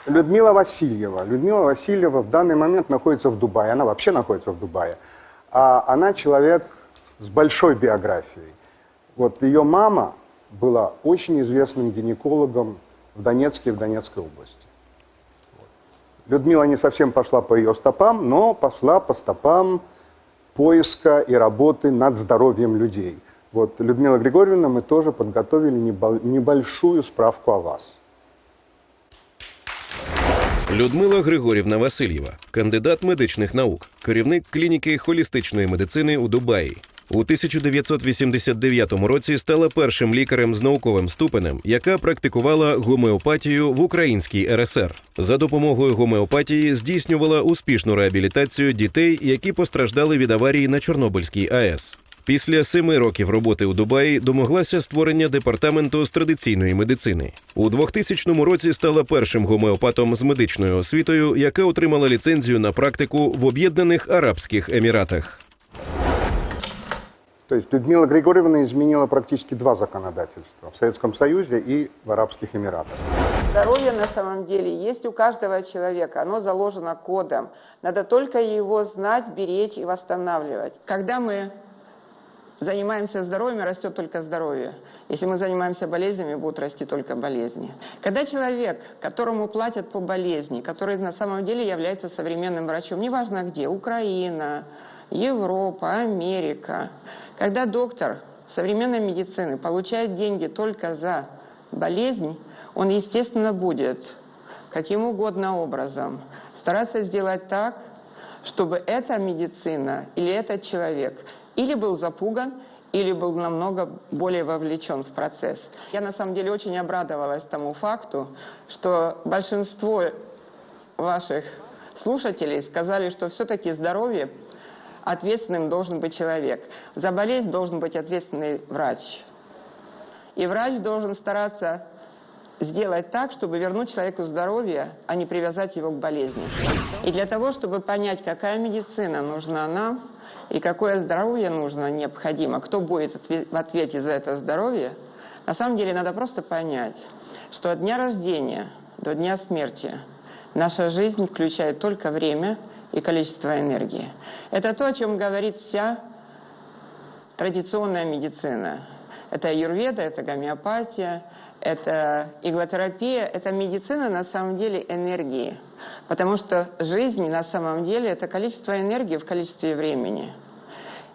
Людмила Васильева. Людмила Васильева в данный момент находится в Дубае. Она вообще находится в Дубае. А она человек с большой биографией. Вот ее мама была очень известным гинекологом в Донецке и в Донецкой области. Людмила не совсем пошла по ее стопам, но пошла по стопам поиска и работы над здоровьем людей. Вот, Людмила Григорьевна, мы тоже подготовили небольшую справку о вас. Людмила Григорівна Васильєва, кандидат медичних наук, керівник клініки холістичної медицини у Дубаї. У 1989 році стала першим лікарем з науковим ступенем, яка практикувала гомеопатію в Українській РСР. За допомогою гомеопатії здійснювала успішну реабілітацію дітей, які постраждали від аварії на Чорнобильській АЕС. Після 7 років роботи у Дубаї домоглася створення департаменту з традиційної медицини. У 2000 році стала першим гомеопатом з медичною освітою, яка отримала ліцензію на практику в Об'єднаних Арабських Еміратах. То есть Людмила Григорьевна изменила практически 2 законодательства – в Советском Союзе и в Арабских Эмиратах. Здоровье на самом деле есть у каждого человека, оно заложено кодом. Надо только его знать, беречь и восстанавливать. Когда мы занимаемся здоровьем, растет только здоровье. Если мы занимаемся болезнями, будут расти только болезни. Когда человек, которому платят по болезни, который на самом деле является современным врачом, неважно где, Украина, Европа, Америка, когда доктор современной медицины получает деньги только за болезнь, он, естественно, будет каким угодно образом стараться сделать так, чтобы эта медицина или этот человек или был запуган, или был намного более вовлечен в процесс. Я на самом деле очень обрадовалась тому факту, что большинство ваших слушателей сказали, что все-таки здоровье ответственным должен быть человек. За болезнь должен быть ответственный врач. И врач должен стараться сделать так, чтобы вернуть человеку здоровье, а не привязать его к болезни. И для того, чтобы понять, какая медицина нужна нам, и какое здоровье нужно, необходимо, кто будет в ответе за это здоровье, на самом деле надо просто понять, что от дня рождения до дня смерти наша жизнь включает только время и количество энергии. Это то, о чем говорит вся традиционная медицина. Это аюрведа, это гомеопатия, это иглотерапия, это медицина на самом деле энергии. Потому что жизнь на самом деле это количество энергии в количестве времени.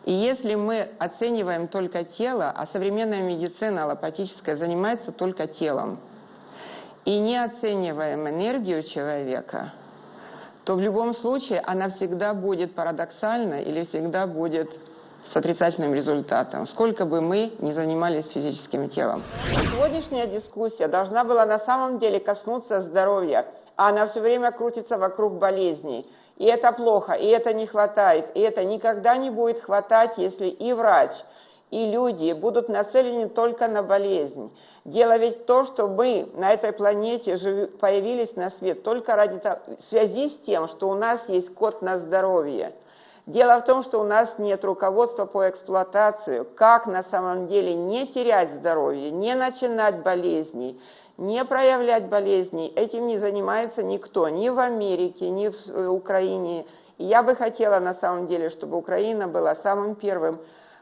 И если мы оцениваем только тело, а современная медицина аллопатическая занимается только телом, и не оцениваем энергию человека, то в любом случае она всегда будет парадоксальна или всегда будет с отрицательным результатом, сколько бы мы ни занимались физическим телом. Сегодняшняя дискуссия должна была на самом деле коснуться здоровья, а она все время крутится вокруг болезней. И это плохо, и это не хватает, и это никогда не будет хватать, если и врач, и люди будут нацелены только на болезнь. Дело ведь в том, что мы на этой планете появились на свет только в связи с тем, что у нас есть код на здоровье. Дело в том, что у нас нет руководства по эксплуатации, как на самом деле не терять здоровье, не начинать болезней, не проявлять болезней. Этим не занимается никто, ни в Америке, ни в Украине. И я бы хотела на самом деле, чтобы Украина была самым первым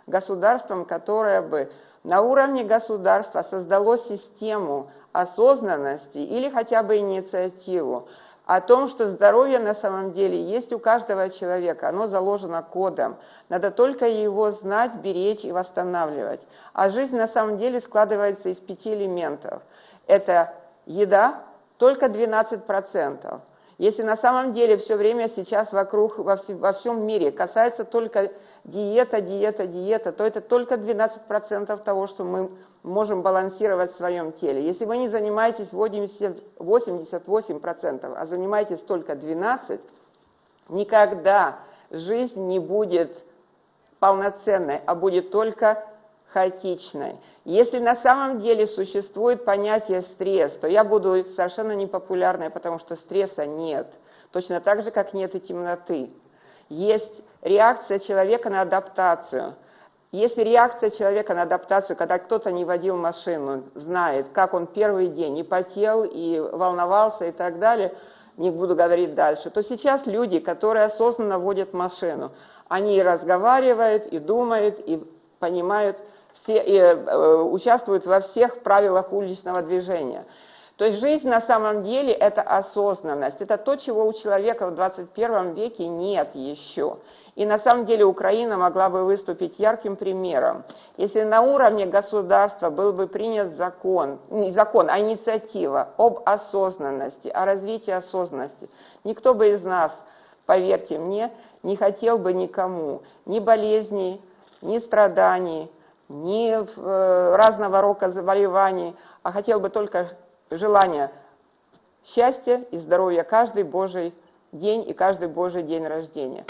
государством, которое бы на уровне государства создало систему осознанности или хотя бы инициативу о том, что здоровье на самом деле есть у каждого человека, оно заложено кодом. Надо только его знать, беречь и восстанавливать. А жизнь на самом деле складывается из 5 элементов. Это еда, только 12%. Если на самом деле все время сейчас вокруг, во всем мире касается только диета, то это только 12% того, что мы можем балансировать в своем теле. Если вы не занимаетесь 88%, а занимаетесь только 12%, никогда жизнь не будет полноценной, а будет только хаотичной. Если на самом деле существует понятие стресс, то я буду совершенно непопулярной, потому что стресса нет. Точно так же, как нет и темноты. Есть реакция человека на адаптацию. Если реакция человека на адаптацию, когда кто-то не водил машину, знает, как он первый день и потел, и волновался, и так далее, не буду говорить дальше, то сейчас люди, которые осознанно водят машину, они и разговаривают, и думают, и понимают, и участвуют во всех правилах уличного движения. То есть жизнь на самом деле это осознанность, это то, чего у человека в 21 веке нет еще. И на самом деле Украина могла бы выступить ярким примером. Если на уровне государства был бы принят закон, не закон, а инициатива об осознанности, о развитии осознанности, никто бы из нас, поверьте мне, не хотел бы никому ни болезней, ни страданий, ни разного рода заболеваний, а хотел бы только желания счастья и здоровья каждый Божий день и каждый Божий день рождения.